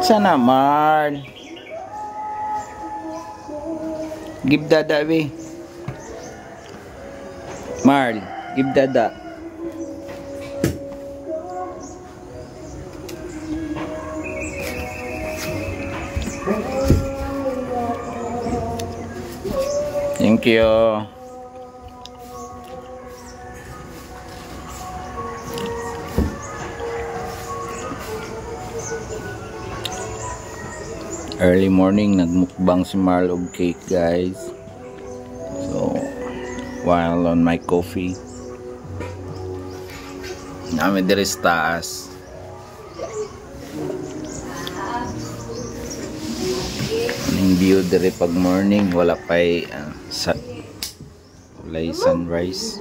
Sana Marl. Give dada we. Marl, give dada. Thank you. Early morning, nagmukbang si Marl og cake, guys. So, while on my coffee, namin diri sa taas. Aning view diri pag morning, wala pa'y walay sunrise.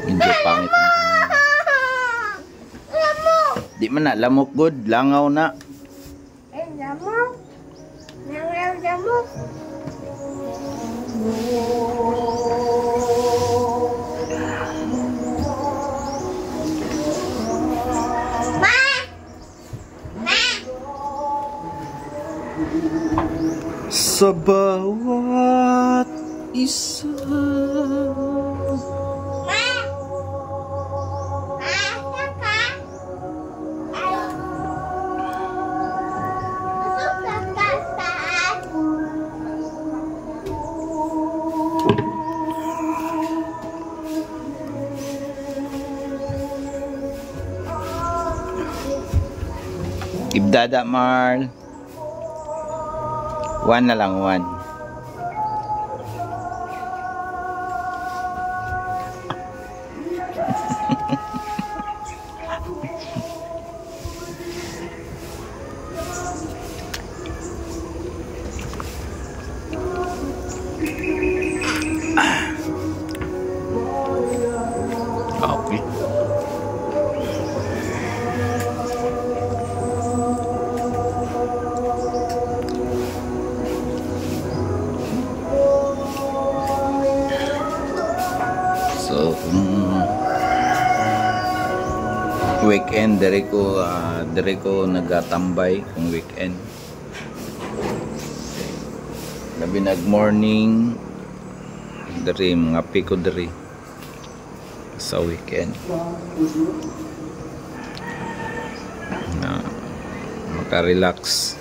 Hindi pangit ang di man na, lamok good, langaw na. Lamok? Lamok? Sa bawat isa. Ibdada Marl. One na lang, one. Okay. So, weekend diri ko nagatambay kung weekend. Labi nag morning diri mga piko diri sa weekend. Na maka-relax.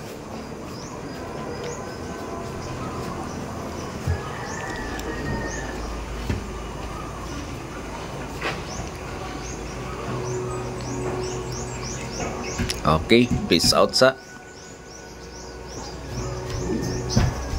Okay, peace out sa